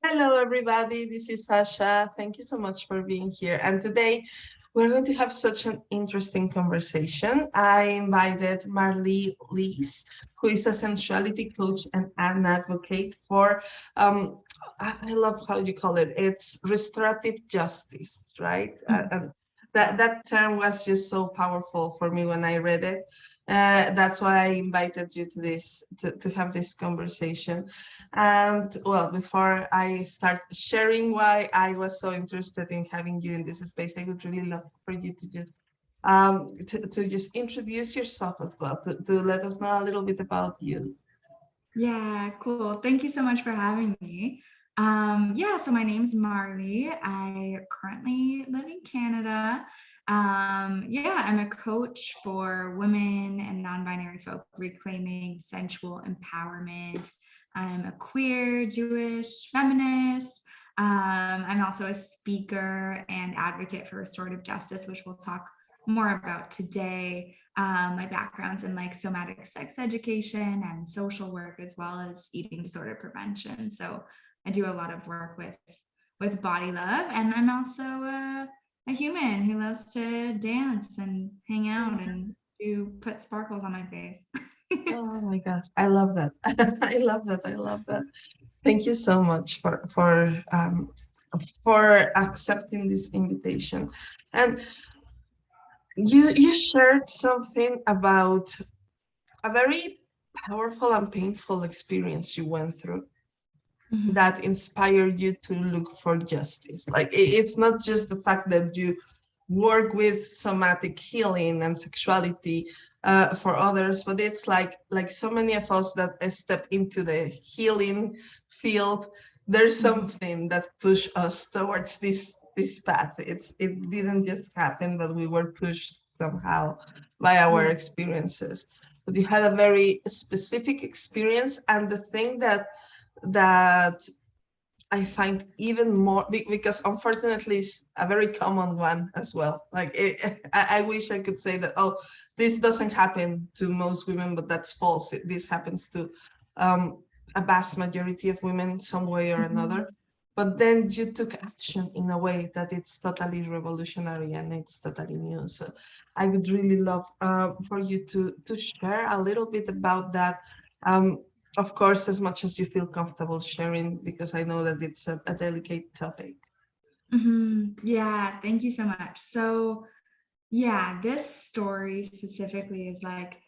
Hello, everybody. This is Pasha. Thank you so much for being here. And today we're going to have such an interesting conversation. I invited Marley Lees, who is a sensuality coach and an advocate for, I love how you call it. It's restorative justice, right? And that term was just so powerful for me when I read it. That's why I invited you to to have this conversation. And well, before I start sharing why I was so interested in having you in this space, I would really love for you to to just introduce yourself as well, to let us know a little bit about you. Yeah, cool. Thank you so much for having me. So my name's Marley. I currently live in Canada. I'm a coach for women and non-binary folk reclaiming sensual empowerment. I'm a queer, Jewish feminist. I'm also a speaker and advocate for restorative justice, which we'll talk more about today. My background's in like somatic sex education and social work, as well as eating disorder prevention. So I do a lot of work with body love, and I'm also a human who loves to dance and hang out and do put sparkles on my face. Oh my gosh, I love that. I love that. I love that. Thank you so much for accepting this invitation. And you shared something about a very powerful and painful experience you went through Mhm. that inspired you to look for justice. Like it's not just the fact that you work with somatic healing and sexuality for others, but it's like so many of us that step into the healing field. There's Mhm. something that push us towards this path. It didn't just happen, but we were pushed somehow by our Yeah. experiences. But you had a very specific experience, and the thing that I find even more because unfortunately it's a very common one as well. Like I wish I could say that, oh, this doesn't happen to most women, but that's false. This happens to um, a vast majority of women some way or Mhm. another. But then you took action in a way that it's totally revolutionary and it's totally new. So I would really love for you to share a little bit about that. Um, of course, as much as you feel comfortable sharing, because I know that it's a delicate topic. Yeah, thank you so much. So, yeah, this story specifically is like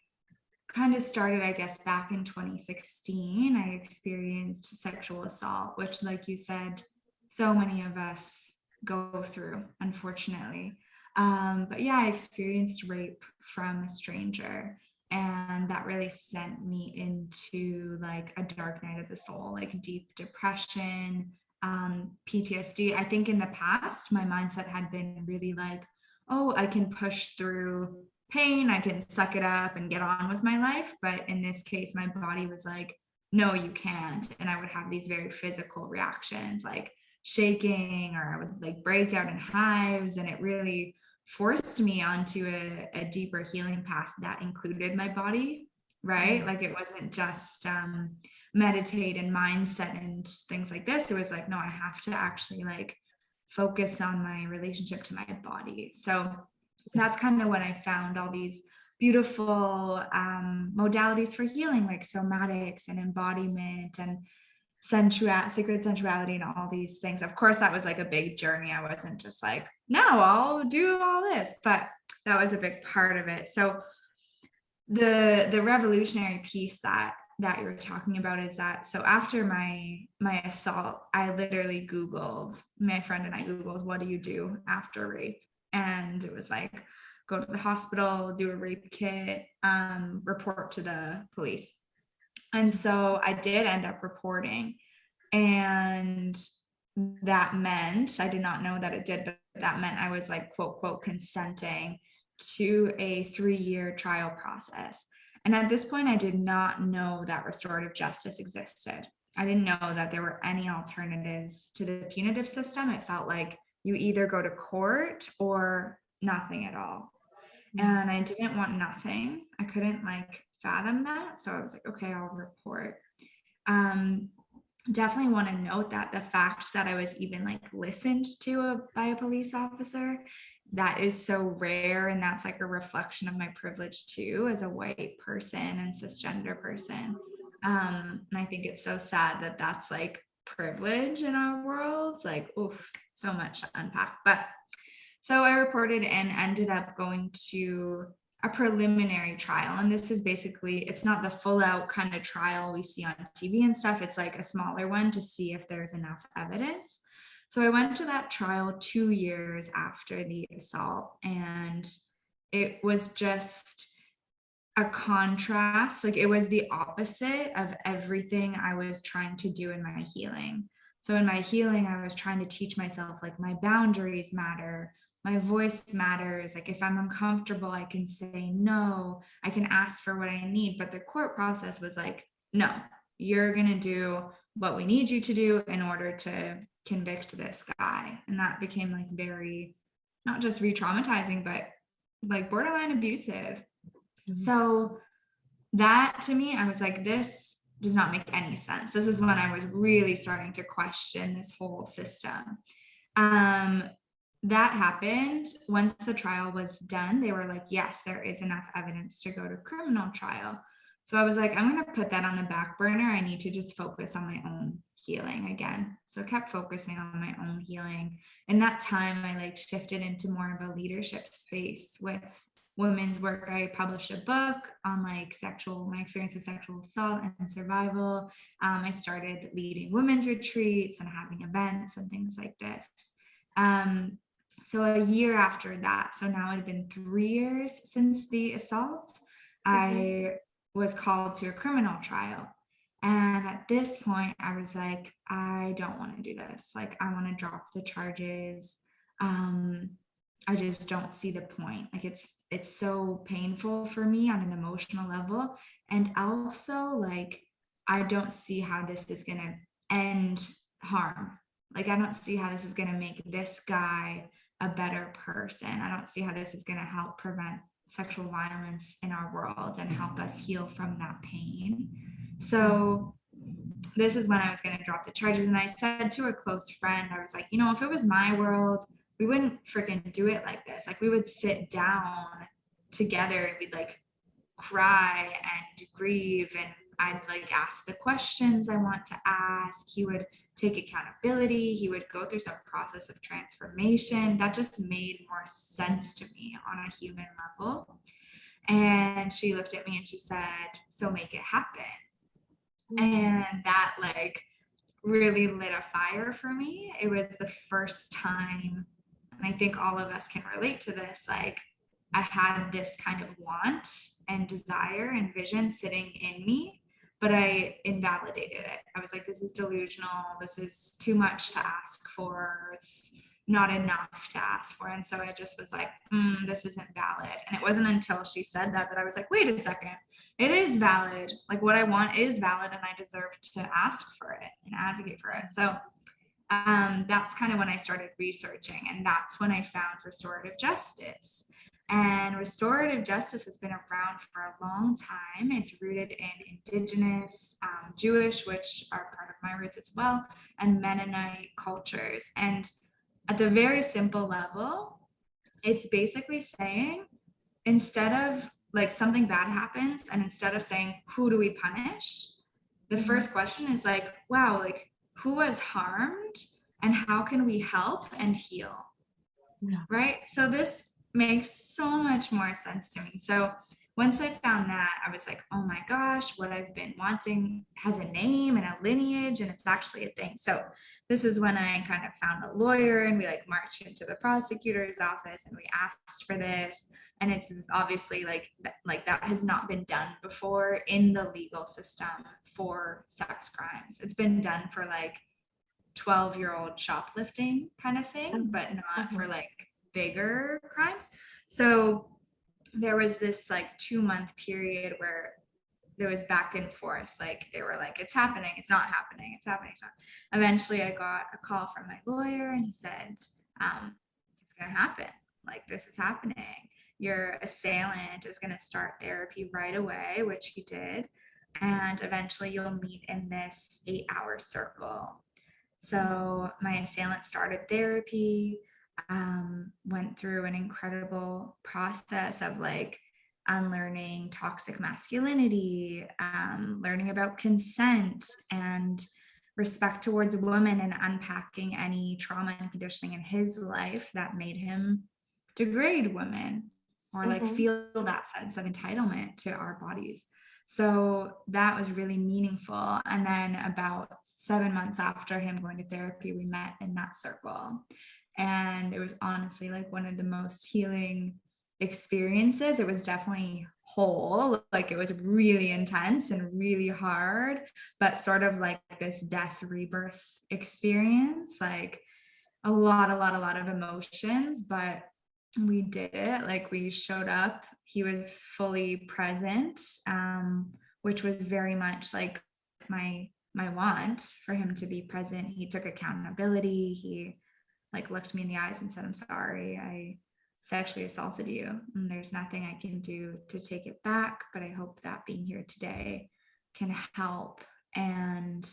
kind of started, I guess, back in 2016. I experienced sexual assault, which, like you said, so many of us go through, unfortunately. But yeah, I experienced rape from a stranger. And that really sent me into like a dark night of the soul, like deep depression, PTSD. I think in the past, my mindset had been really like, oh, I can push through pain, I can suck it up and get on with my life. But in this case, my body was like, no, you can't. And I would have these very physical reactions like shaking, or I would like break out in hives. And it really forced me onto a deeper healing path that included my body, right? Mm. Like it wasn't just meditate and mindset and things like this. It was like, no, I have to actually like focus on my relationship to my body. So that's kind of when I found all these beautiful modalities for healing, like somatics and embodiment and sacred sensuality and all these things. Of course, that was like a big journey. I wasn't just like, no, I'll do all this, but that was a big part of it. So the revolutionary piece that you're talking about is that, so after my assault, I literally Googled, my friend and I Googled, what do you do after rape? And it was like, go to the hospital, do a rape kit, report to the police. And so I did end up reporting. And that meant, I did not know that it did, but that meant I was like, quote, quote, consenting to a 3-year trial process. And at this point, I did not know that restorative justice existed. I didn't know that there were any alternatives to the punitive system. It felt like you either go to court or nothing at all. And I didn't want nothing. I couldn't like fathom that. So I was like, okay, I'll report. Um, definitely want to note that the fact that I was even like listened to by a police officer, that is so rare, and that's like a reflection of my privilege too as a white person and cisgender person. And I think it's so sad that that's like privilege in our world. Like, oof, so much to unpack. But so I reported and ended up going to a preliminary trial. And this is basically, it's not the full out kind of trial we see on TV and stuff. It's like a smaller one to see if there's enough evidence. So I went to that trial 2 years after the assault, and it was just a contrast. Like, it was the opposite of everything I was trying to do in my healing. So in my healing, I was trying to teach myself like my boundaries matter, my voice matters. Like, if I'm uncomfortable, I can say no, I can ask for what I need. But the court process was like, no, you're going to do what we need you to do in order to convict this guy. And that became like very, not just re-traumatizing, but like borderline abusive. So that, to me, I was like, this does not make any sense. This is when I was really starting to question this whole system. Um, that happened. Once the trial was done, they were like, yes, there is enough evidence to go to criminal trial. So I was like, I'm going to put that on the back burner. I need to just focus on my own healing again. So I kept focusing on my own healing. In that time, I like shifted into more of a leadership space with women's work. I published a book on like my experience with sexual assault and survival. I started leading women's retreats and having events and things like this. So a year after that, so now it had been 3 years since the assault, I was called to a criminal trial. And at this point, I was like, I don't want to do this. Like, I want to drop the charges. I just don't see the point. Like, it's so painful for me on an emotional level. And also, like, I don't see how this is going to end harm. Like, I don't see how this is going to make this guy a better person. I don't see how this is going to help prevent sexual violence in our world and help us heal from that pain. So this is when I was going to drop the charges. And I said to a close friend, I was like, if it was my world, we wouldn't freaking do it like this. Like, we would sit down together and we'd like cry and grieve, and I'd like ask the questions I want to ask. He would take accountability. He would go through some process of transformation. That just made more sense to me on a human level. And she looked at me and she said, so make it happen. And that like really lit a fire for me. It was the first time, and I think all of us can relate to this, like, I had this kind of want and desire and vision sitting in me, but I invalidated it. I was like, this is delusional. This is too much to ask for. It's not enough to ask for. And so I just was like, this isn't valid. And it wasn't until she said that I was like, wait a second, it is valid. Like, what I want is valid, and I deserve to ask for it and advocate for it. So that's kind of when I started researching, and that's when I found restorative justice. And restorative justice has been around for a long time. It's rooted in Indigenous, Jewish, which are part of my roots as well, and Mennonite cultures. And at the very simple level, it's basically saying, instead of like something bad happens, and instead of saying, who do we punish? The first question is like, wow, like, who was harmed and how can we help and heal? Yeah. Right? So this makes so much more sense to me. So once I found that, I was like, oh my gosh, what I've been wanting has a name and a lineage, and it's actually a thing. So this is when I kind of found a lawyer, and we like marched into the prosecutor's office and we asked for this. And it's obviously like that has not been done before in the legal system for sex crimes. It's been done for like 12-year-old shoplifting kind of thing, but not for like bigger crimes. So there was this like 2-month period where there was back and forth. Like, they were like, it's happening, it's not happening, it's happening, it's not. Eventually I got a call from my lawyer, and he said, it's gonna happen. Like, this is happening. Your assailant is gonna start therapy right away, which he did. and eventually you'll meet in this 8-hour circle. So my assailant started therapy, went through an incredible process of like unlearning toxic masculinity, learning about consent and respect towards women, and unpacking any trauma and conditioning in his life that made him degrade women or like Mhm. feel that sense of entitlement to our bodies. So that was really meaningful. And then about 7 months after him going to therapy, we met in that circle. And it was honestly like one of the most healing experiences. It was definitely whole, like it was really intense and really hard, but sort of like this death rebirth experience, like a lot of emotions, but we did it. Like we showed up, he was fully present, which was very much like my want for him to be present. He took accountability. He like looked me in the eyes and said, I'm sorry, I sexually assaulted you and there's nothing I can do to take it back, but I hope that being here today can help. And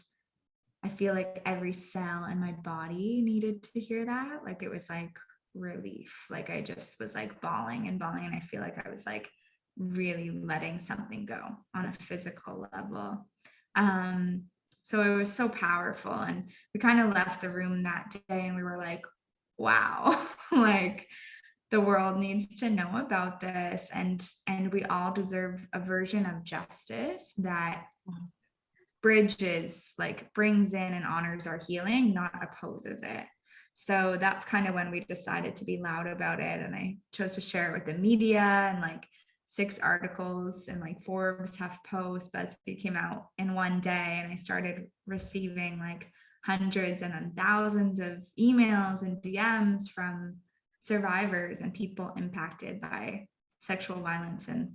I feel like every cell in my body needed to hear that. Like it was like relief. Like I just was like bawling and bawling. And I feel like I was like really letting something go on a physical level. Um, so it was so powerful. And we kind of left the room that day and we were like, wow, like the world needs to know about this. And we all deserve a version of justice that bridges, like brings in and honors our healing, not opposes it. So that's kind of when we decided to be loud about it. And I chose to share it with the media, and like 6 articles and like Forbes, HuffPost, BuzzFeed came out in one day. And I started receiving like hundreds and then thousands of emails and DMs from survivors and people impacted by sexual violence. And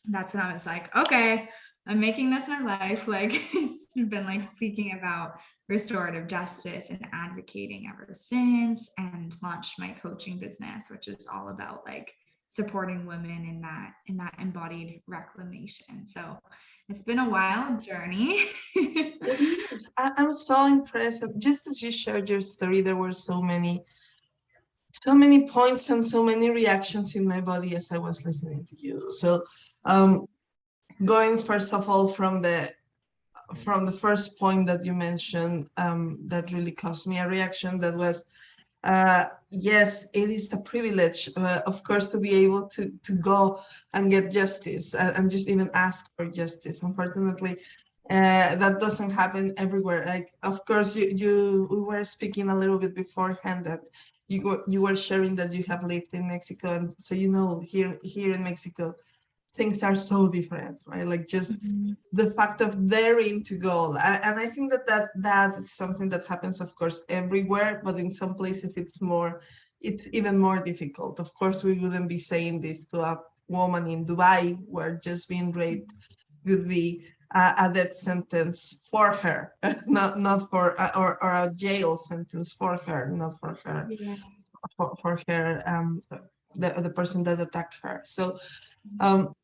that's when I was like, okay, I'm making this my life. Like it's been like speaking about restorative justice and advocating ever since, and launched my coaching business, which is all about like supporting women in that embodied reclamation. So it's been a wild journey. It is. I'm so impressed. Just as you shared your story, there were so many points and so many reactions in my body as I was listening to you. So, going first of all from the first point that you mentioned, that really caused me a reaction. That was, yes, it is a privilege, of course, to be able to go and get justice, and just even ask for justice. Unfortunately, that doesn't happen everywhere. Like, of course, we were speaking a little bit beforehand that you were sharing that you have lived in Mexico, and so here in Mexico, things are so different, right? Like just Mhm. the fact of daring to go, and I think that is something that happens, of course, everywhere, but in some places it's even more difficult. Of course, we wouldn't be saying this to a woman in Dubai where just being raped would be a death sentence for her, not for or a jail sentence for her, not for her, Yeah. for her, the person that attacked her. So um,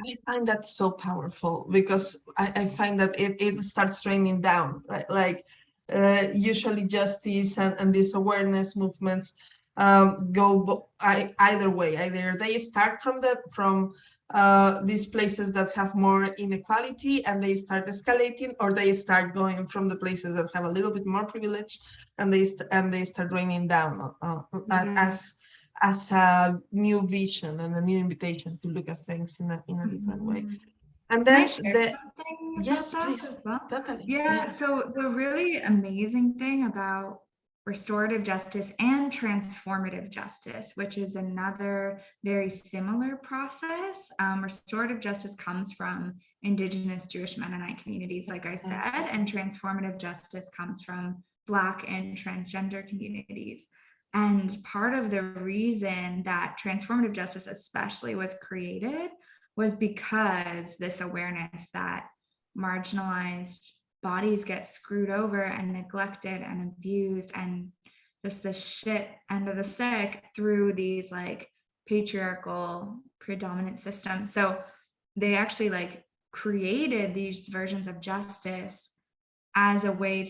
I find that so powerful because I find that it starts raining down, right? Like, usually justice and these awareness movements, either way. Either they start from these places that have more inequality and they start escalating, or they start going from the places that have a little bit more privilege and they start raining down, Yeah. as a new vision and a new invitation to look at things in a different way. Mhm. And Can I then share something about yes, that please, as well? totally, Yeah, yeah. so the really amazing thing about restorative justice and transformative justice, which is another very similar process. Restorative justice comes from Indigenous Jewish Mennonite communities, like I said, and transformative justice comes from Black and transgender communities. And part of the reason that transformative justice, especially, was created was because this awareness that marginalized bodies get screwed over and neglected and abused and just the shit end of the stick through these like patriarchal predominant systems. So they actually like created these versions of justice as a way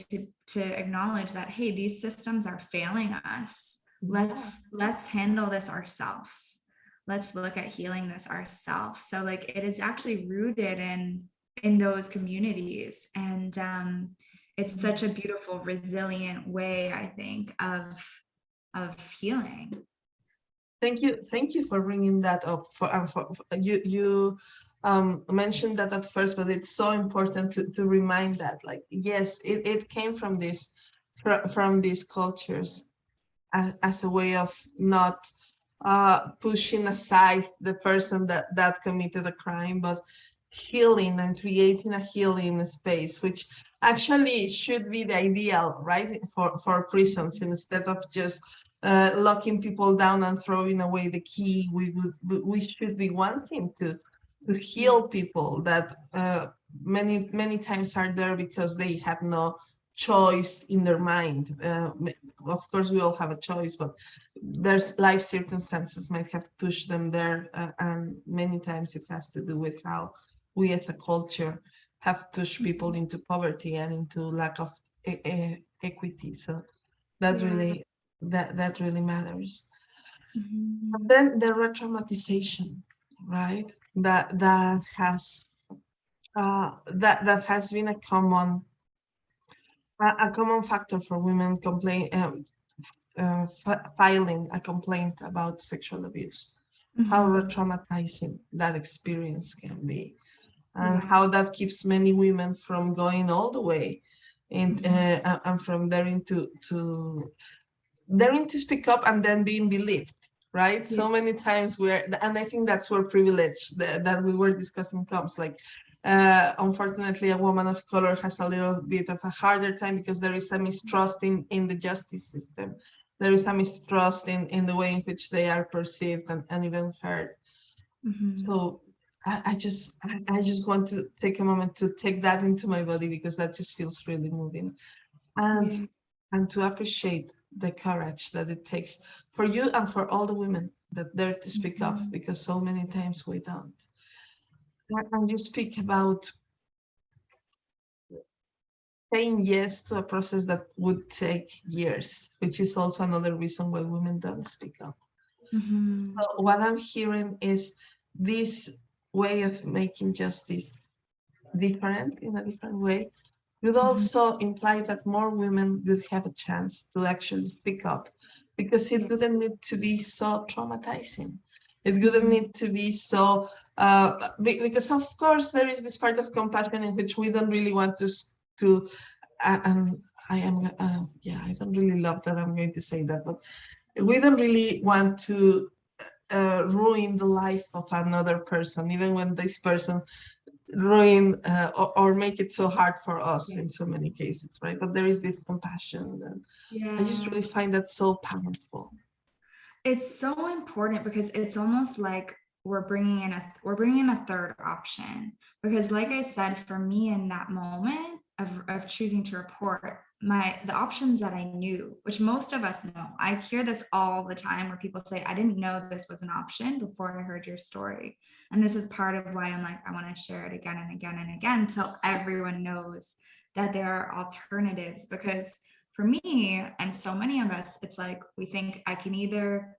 to acknowledge that, hey, these systems are failing us. Let's handle this ourselves. Let's look at healing this ourselves. So like it is actually rooted in those communities. And it's such a beautiful, resilient way, I think, of healing. Thank you for bringing that up. You mentioned that at first, but it's so important to remind that, like, yes, it came from from these cultures as a way of not pushing aside the person that committed a crime, but healing and creating a healing space, which actually should be the ideal, right, for prisons, instead of just locking people down and throwing away the key. We should be wanting to heal people that many times are there because they had no choice in their mind. Of course, we all have a choice, but there's life circumstances might have pushed them there, and many times it has to do with how we as a culture have pushed people into poverty and into lack of equity. So that Yeah. really that really matters. And Mhm. then the re-traumatization, right? That has been a common factor for women filing a complaint about sexual abuse. How Mhm. re-traumatizing that experience can be, and Yeah. how that keeps many women from going all the way, Mhm. and from daring daring to speak up and then being believed, right? Yeah. So many times and I think that's where privilege that we were discussing comes. Like, unfortunately, a woman of color has a little bit of a harder time because there is a mistrust in the justice system. There is a mistrust in the way in which they are perceived and even heard. Mhm. So I just want to take a moment to take that into my body, because that just feels really moving, and Yeah. to appreciate the courage that it takes for you and for all the women that dare to speak up, Mhm. because so many times we don't. And you speak about saying yes to a process that would take years, which is also another reason why women don't speak up. Mhm. So what I'm hearing is this way of making justice different, in a different way, would Mhm. also imply that more women would have a chance to actually speak up, because it Yeah. wouldn't need to be so traumatizing. It wouldn't Mhm. need to be so, because of course there is this part of compassion in which we don't really want to, and I am, yeah, I don't really love that I'm going to say that, but we don't really want to ruin the life of another person, even when this person ruin, or make it so hard for us Yeah. in so many cases, right? But there is this compassion, and I just Yeah. really find that so powerful. It's so important because it's almost like we're bringing in a third option, because like I said, for me in that moment of choosing to report, the options that I knew, which most of us know. I hear this all the time where people say, I didn't know this was an option before I heard your story. And this is part of why I'm like, I want to share it again and again and again till everyone knows that there are alternatives. Because for me and so many of us, it's like we think I can either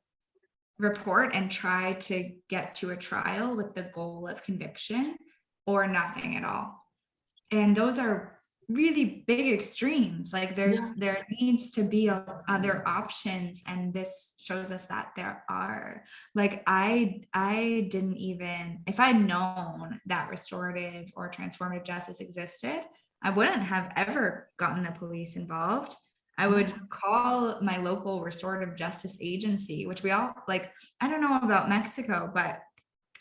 report and try to get to a trial with the goal of conviction, or nothing at all. And those are really big extremes. Like Yeah, there needs to be other options, and this shows us that there are. Like I didn't even, if I'd known that restorative or transformative justice existed, I wouldn't have ever gotten the police involved. I would call my local restorative justice agency, which we all like. I don't know about Mexico, but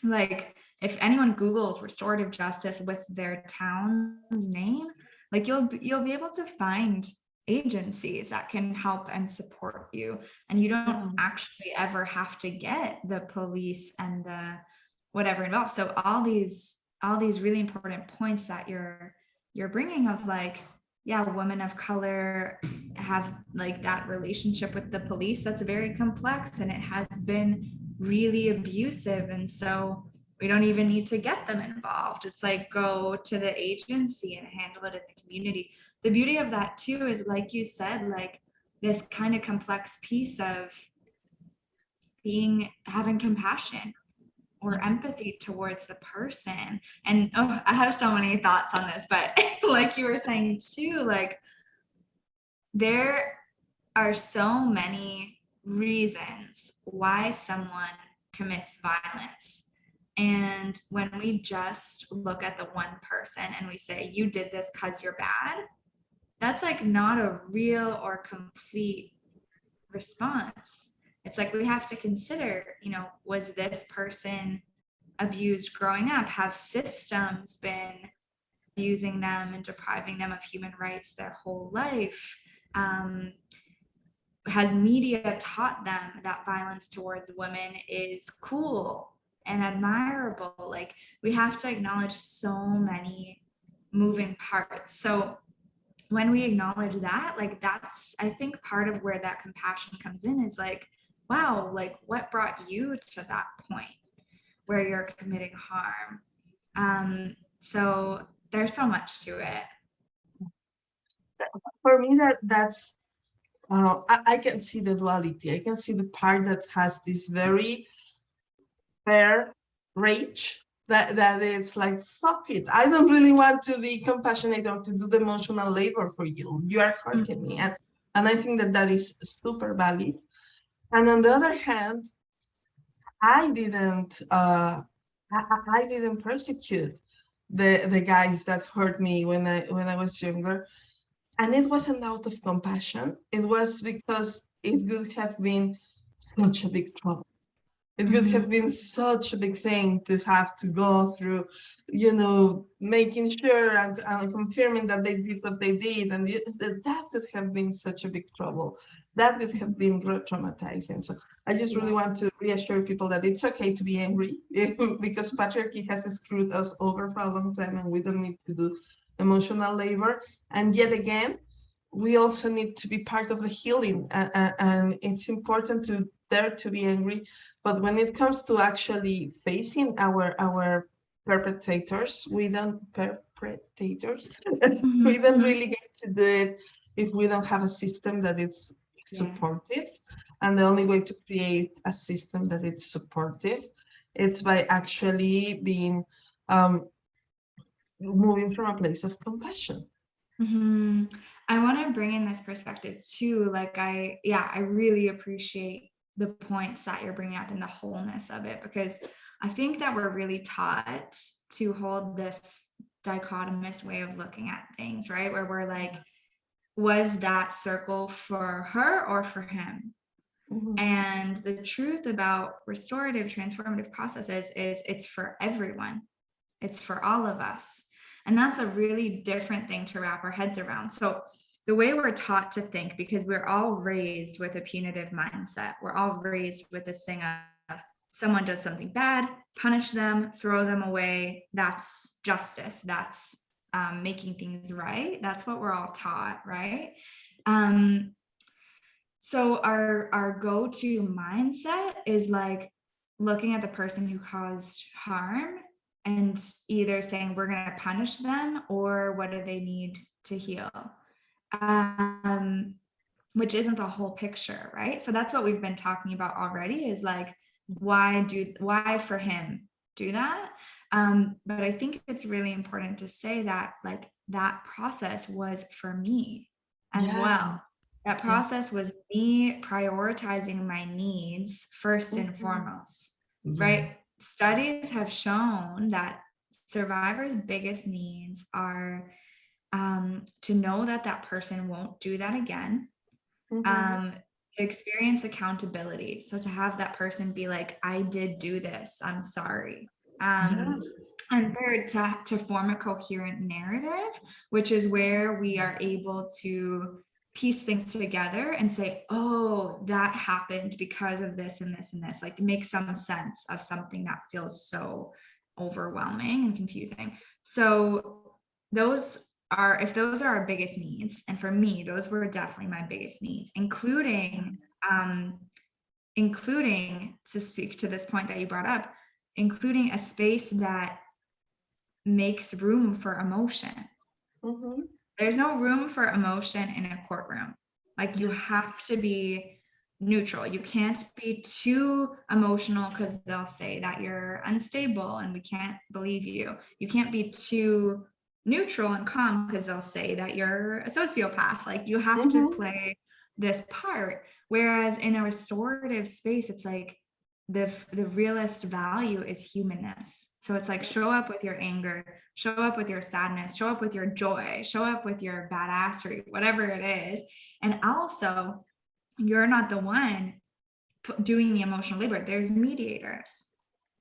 like if anyone Googles restorative justice with their town's name, like you'll be able to find agencies that can help and support you, and you don't yeah, actually ever have to get the police and the whatever involved. So all these really important points that you're bringing of like, yeah, women of color have like that relationship with the police that's very complex, and it has been really abusive. And so We don't even need to get them involved. It's like, go to the agency and handle it in the community. The beauty of that too is, like you said, like this kind of complex piece of having compassion or empathy towards the person. And I have so many thoughts on this, but like you were saying too, like there are so many reasons why someone commits violence. And when we just look at the one person and we say, you did this because you're bad, that's like not a real or complete response. It's like we have to consider, was this person abused growing up? Have systems been abusing them and depriving them of human rights their whole life? Has media taught them that violence towards women is cool and admirable? Like, we have to acknowledge so many moving parts. So when we acknowledge that, like, that's, I think, part of where that compassion comes in, is like, wow, like what brought you to that point where you're committing harm? So there's so much to it. For me, that's I can see the duality. I can see the part that has this very fair rage, that it's like, fuck it, I don't really want to be compassionate or to do the emotional labor for you. You are hurting me, and I think that is super valid. And on the other hand, I didn't I didn't persecute the guys that hurt me when I was younger. And it wasn't out of compassion. It was because it would have been such a big trouble. It would have been such a big thing to have to go through, making sure and confirming that they did what they did. And that would have been such a big trouble. That would have been traumatizing. So I just really want to reassure people that it's okay to be angry because patriarchy has screwed us over for a long time and we don't need to do emotional labor. And yet again, we also need to be part of the healing, and it's important to dare to be angry. But when it comes to actually facing our perpetrators, we don't really get to do it if we don't have a system that it's supportive. And the only way to create a system that it's supportive, it's by actually being moving from a place of compassion. I want to bring in this perspective too. Like, I really appreciate the points that you're bringing up and the wholeness of it, because I think that we're really taught to hold this dichotomous way of looking at things, right? Where we're like, was that circle for her or for him? And the truth about restorative, transformative processes is it's for everyone. It's for all of us. And that's a really different thing to wrap our heads around. So the way we're taught to think, because we're all raised with a punitive mindset, we're all raised with this thing of someone does something bad, punish them, throw them away. That's justice. That's making things right. That's what we're all taught, right? So our go-to mindset is like looking at the person who caused harm and either saying we're going to punish them or what do they need to heal, which isn't the whole picture, right? So that's what we've been talking about already, is like, why for him do that? But I think it's really important to say that, like, that process was for me as well. That process was me prioritizing my needs first and foremost, right? Studies have shown that survivors' biggest needs are to know that that person won't do that again, to experience accountability. So to have that person be like, I did do this, I'm sorry. And third, to form a coherent narrative, which is where we are able to piece things together and say, oh, that happened because of this and this and this, like make some sense of something that feels so overwhelming and confusing. So if those are our biggest needs, and for me, those were definitely my biggest needs, including to speak to this point that you brought up, including a space that makes room for emotion. Mm-hmm. There's no room for emotion in a courtroom. Like, you have to be neutral. You can't be too emotional because they'll say that you're unstable and we can't believe you. You can't be too neutral and calm because they'll say that you're a sociopath. Like, you have to Mm-hmm. play this part. Whereas in a restorative space, it's like the realest value is humanness. So it's like, show up with your anger, show up with your sadness, show up with your joy, show up with your badassery, whatever it is. And also, you're not the one doing the emotional labor. There's mediators.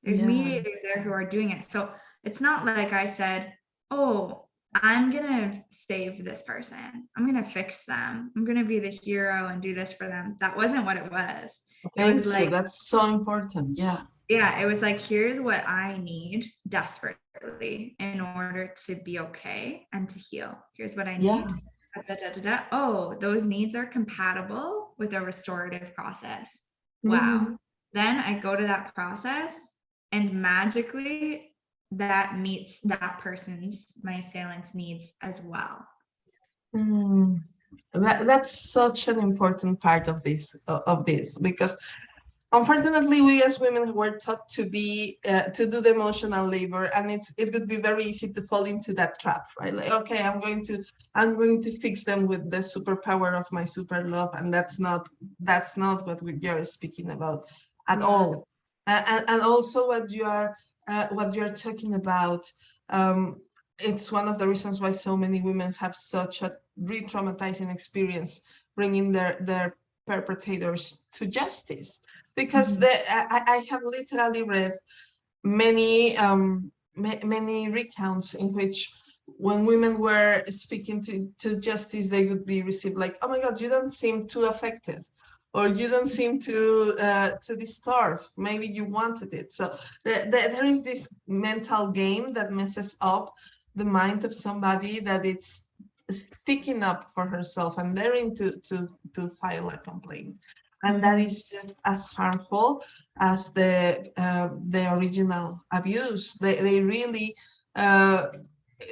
There's Yeah. mediators there who are doing it. So it's not like I said, oh, I'm going to save this person. I'm going to fix them. I'm going to be the hero and do this for them. That wasn't what it was. It was Thank you. like, That's so important. Yeah. yeah, it was like, here's what I need desperately in order to be okay and to heal. Here's what I Yeah. need. Da, da, da, da. Oh, those needs are compatible with a restorative process. Wow. Mm-hmm. Then I go to that process, and magically that meets that person's, my assailant's needs as well. Mm. That's such an important part of this because unfortunately, we as women were taught to be to do the emotional labor, and it would be very easy to fall into that trap, right? Like, okay, I'm going to fix them with the superpower of my super love, and that's not you're speaking about at Yeah. all. And also what you're talking about. It's one of the reasons why so many women have such a re-traumatizing experience bringing their perpetrators to justice, because I have literally read many recounts in which when women were speaking to justice, they would be received like, oh my God, you don't seem too affected, or you don't seem to disturbed. Maybe you wanted it. So there is this mental game that messes up the mind of somebody that it's speaking up for herself and daring to file a complaint. And that is just as harmful as the original abuse. They really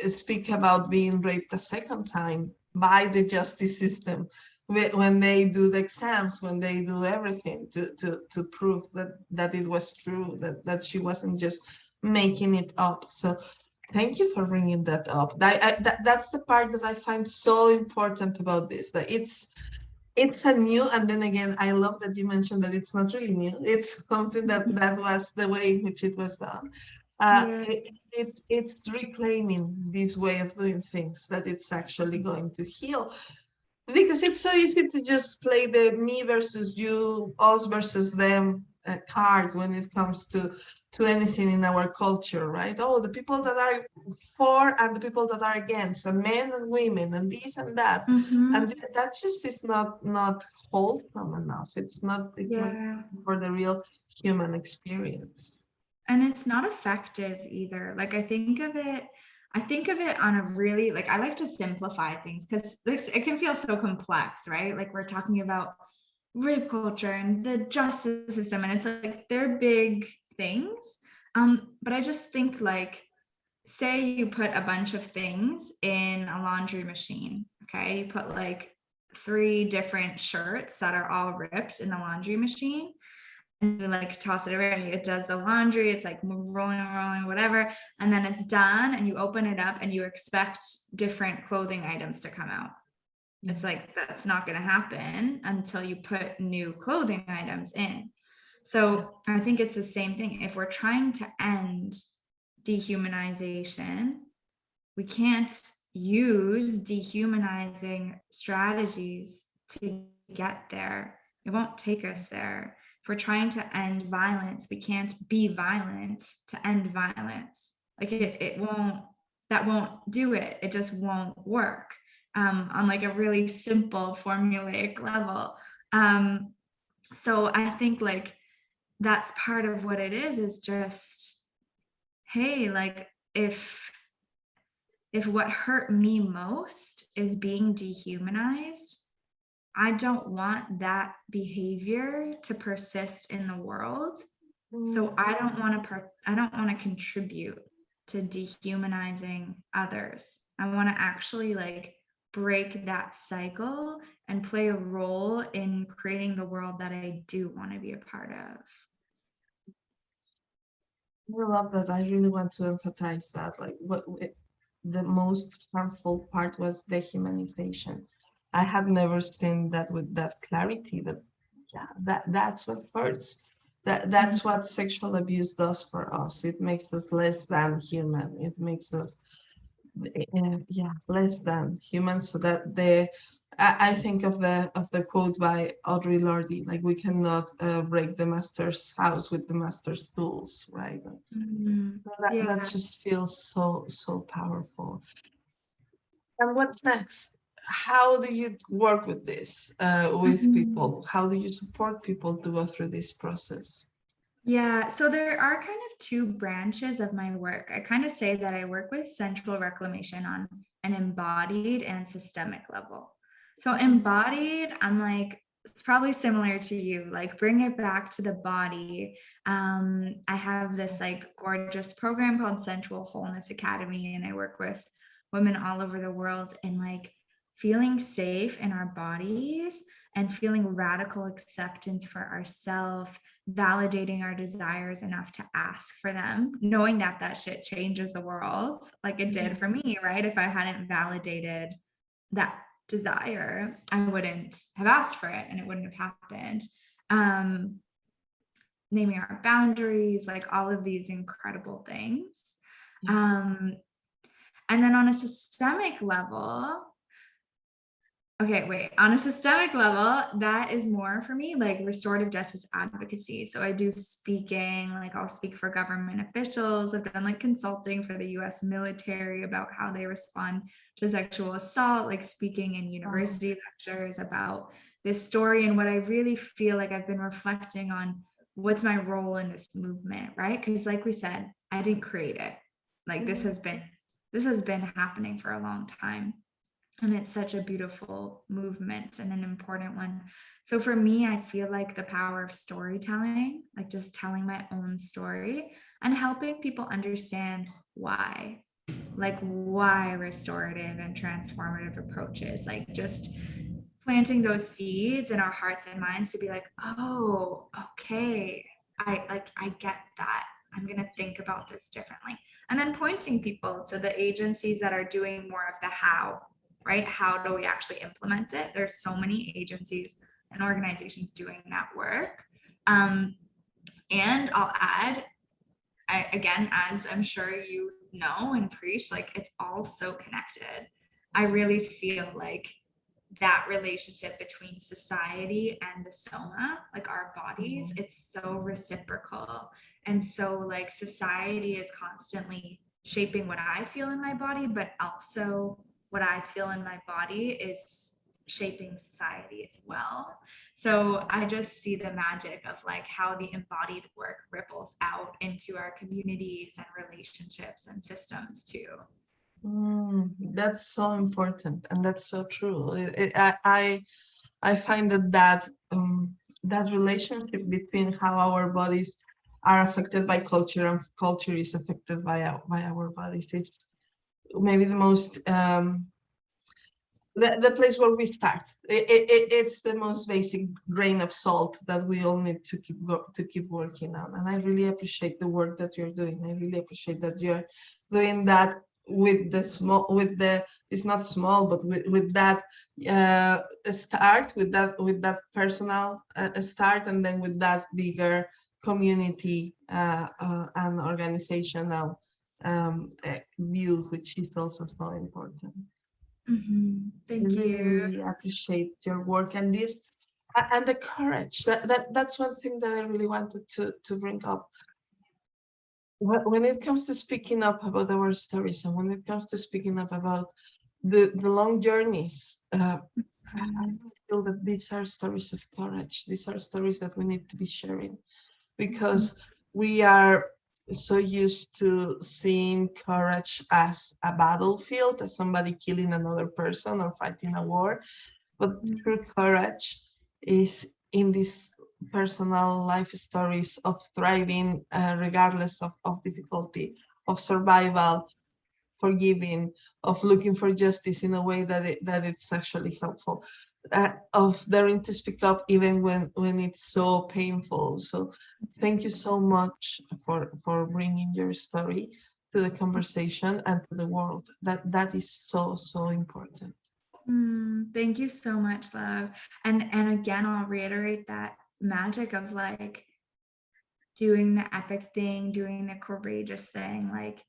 speak about being raped a second time by the justice system when they do the exams, when they do everything to prove that it was true, that she wasn't just making it up. So thank you for bringing that up. That's the part that I find so important about this, that it's a new, and then again, I love that you mentioned that it's not really new. It's something that was the way in which it was done. Yeah. It's reclaiming this way of doing things, that it's actually going to heal, because it's so easy to just play the me versus you, us versus them card when it comes to anything in our culture, right? Oh, the people that are for and the people that are against, and men and women, and this and that, and that just is not wholesome enough. It's not Yeah. for the real human experience. And it's not effective either. Like, I think of it on a really, like, I like to simplify things because this, it can feel so complex, right? Like, we're talking about rape culture and the justice system, and it's like, they're big things. But I just think, like, say you put a bunch of things in a laundry machine. Okay, you put like 3 different shirts that are all ripped in the laundry machine, and you like toss it around. It does the laundry, it's like rolling, whatever, and then it's done, and you open it up and you expect different clothing items to come out. It's like, that's not going to happen until you put new clothing items in. So I think it's the same thing. If we're trying to end dehumanization, we can't use dehumanizing strategies to get there. It won't take us there. If we're trying to end violence, we can't be violent to end violence. Like, it won't, that won't do it. It just won't work on like a really simple formulaic level. So I think, like, that's part of what it is just, hey, like, if what hurt me most is being dehumanized, I don't want that behavior to persist in the world. So I don't want to contribute to dehumanizing others. I want to actually like break that cycle and play a role in creating the world that I do want to be a part of. I love that. I really want to emphasize that. Like, the most harmful part was dehumanization. I had never seen that with that clarity. That, yeah, that's what hurts. That's what sexual abuse does for us. It makes us less than human. It makes us, yeah, less than human. So that I think of the quote by Audre Lorde, like we cannot break the master's house with the master's tools, right? So that Yeah. just feels so powerful. And what's next? How do you work with this with Mhm. people? How do you support people to go through this process? Yeah, so there are kind of two branches of my work. I kind of say that I work with sensual reclamation on an embodied and systemic level. So, embodied, I'm like, it's probably similar to you, like bring it back to the body. I have this like gorgeous program called Sensual Wholeness Academy, and I work with women all over the world and like feeling safe in our bodies and feeling radical acceptance for ourselves, validating our desires enough to ask for them, knowing that that shit changes the world like it did for me, right? If I hadn't validated that desire, I wouldn't have asked for it and it wouldn't have happened. Um, Naming our boundaries, like all of these incredible things. Um, and then on a systemic level, okay, wait. On a systemic level, that is more for me like restorative justice advocacy. So I do speaking, like I'll speak for government officials. I've done like consulting for the US military about how they respond to sexual assault, like speaking in university lectures about this story. And what I really feel like I've been reflecting on what's my role in this movement, right? Because like we said, I didn't create it. Like this has been happening for a long time, and it's such a beautiful movement and an important one. So for me, I feel like the power of storytelling, like just telling my own story and helping people understand why, like why restorative and transformative approaches, like just planting those seeds in our hearts and minds to be like, oh, okay, I get that. I'm going to think about this differently. And then pointing people to the agencies that are doing more of the how, right? How do we actually implement it? There's so many agencies and organizations doing that work. And I'll add, again, as I'm sure you know and preach, like it's all so connected. I really feel like that relationship between society and the soma, like our bodies, it's so reciprocal. And so like society is constantly shaping what I feel in my body, but also what I feel in my body is shaping society as well. So I just see the magic of like how the embodied work ripples out into our communities and relationships and systems too. That's so important, and that's so true. I find that relationship between how our bodies are affected by culture and culture is affected by our bodies. It's maybe the most the place where we start. It's the most basic grain of salt that we all need to keep working on. And I really appreciate the work that you're doing. I really appreciate that you're doing that with the small, with the, it's not small, but with that start, with that personal start, and then with that bigger community and organizational view, which is also so important. I Thank really, you. really appreciate your work and this and the courage. That's one thing that I really wanted to bring up. When it comes to speaking up about our stories, and when it comes to speaking up about the long journeys, I feel that these are stories of courage. These are stories that we need to be sharing, because we are so used to seeing courage as a battlefield, as somebody killing another person or fighting a war. But true courage is in this personal life stories of thriving regardless of difficulty, of survival, forgiving, of looking for justice in a way that it's actually helpful, of daring to speak up even when it's so painful. So thank you so much for bringing your story to the conversation and to the world. That is so important. Thank you so much, love. And again, I'll reiterate that magic of like doing the epic thing, doing the courageous thing, like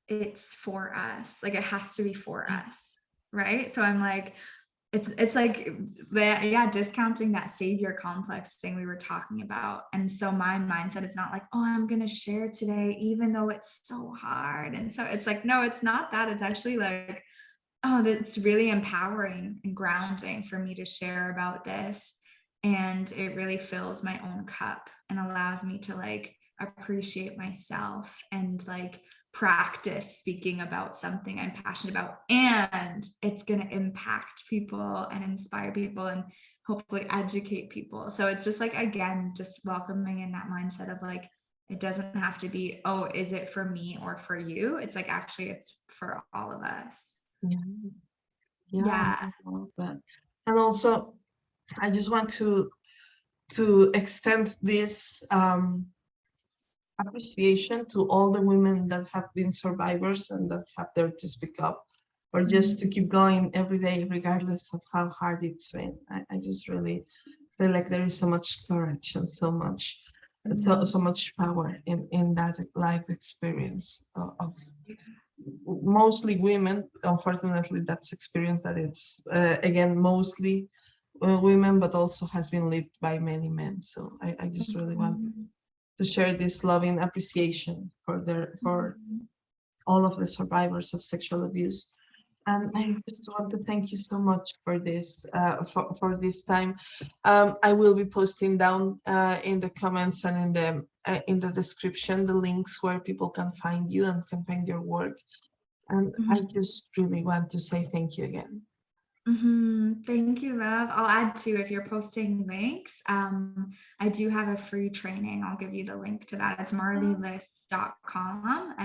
it's for us. Like it has to be for us, right? So I'm like, it's like yeah, discounting that savior complex thing we were talking about. And so my mindset is not like, oh, I'm gonna share today, even though it's so hard. And so it's like, no, it's not that. It's actually like, oh, that's really empowering and grounding for me to share about this. And it really fills my own cup and allows me to like appreciate myself and like practice speaking about something I'm passionate about. And it's going to impact people and inspire people and hopefully educate people. So it's just like, again, just welcoming in that mindset of like, it doesn't have to be, oh, is it for me or for you? It's like, actually, it's for all of us. Yeah, yeah, Yeah. I love that. And also, I just want to extend this appreciation to all the women that have been survivors and that have dared to speak up, or just to keep going every day, regardless of how hard it's been. I just really feel like there is so much courage and so much power in that life experience of mostly women. Unfortunately, that's experience that it's again mostly women, but also has been lived by many men. So I just really want to share this loving appreciation for all of the survivors of sexual abuse. And I just want to thank you so much for this for this time. I will be posting down in the comments and in the description the links where people can find you and can find your work. And I just really want to say thank you again. Thank you, love. I'll add too, if you're posting links, I do have a free training. I'll give you the link to that. It's marleyliss.com,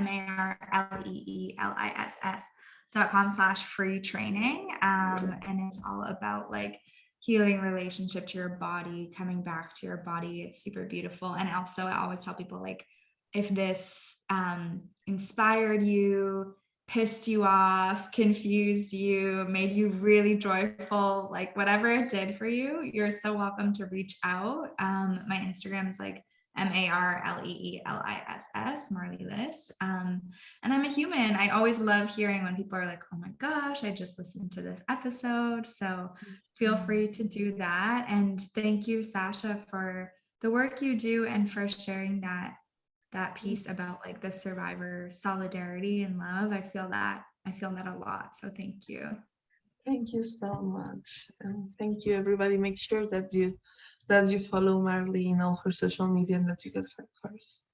marleyliss.com/free training. And it's all about like healing relationship to your body, coming back to your body. It's super beautiful. And also I always tell people like, if this inspired you, pissed you off, confused you, made you really joyful, like whatever it did for you, you're so welcome to reach out. My Instagram is like MARLEELISS, Marley Liss. And I'm a human. I always love hearing when people are like, oh my gosh, I just listened to this episode. So feel free to do that. And thank you, Sasha, for the work you do and for sharing that piece about like the survivor solidarity and love. I feel that a lot. So thank you. Thank you so much, and thank you everybody. Make sure that you follow Marley in all her social media and that you get her course.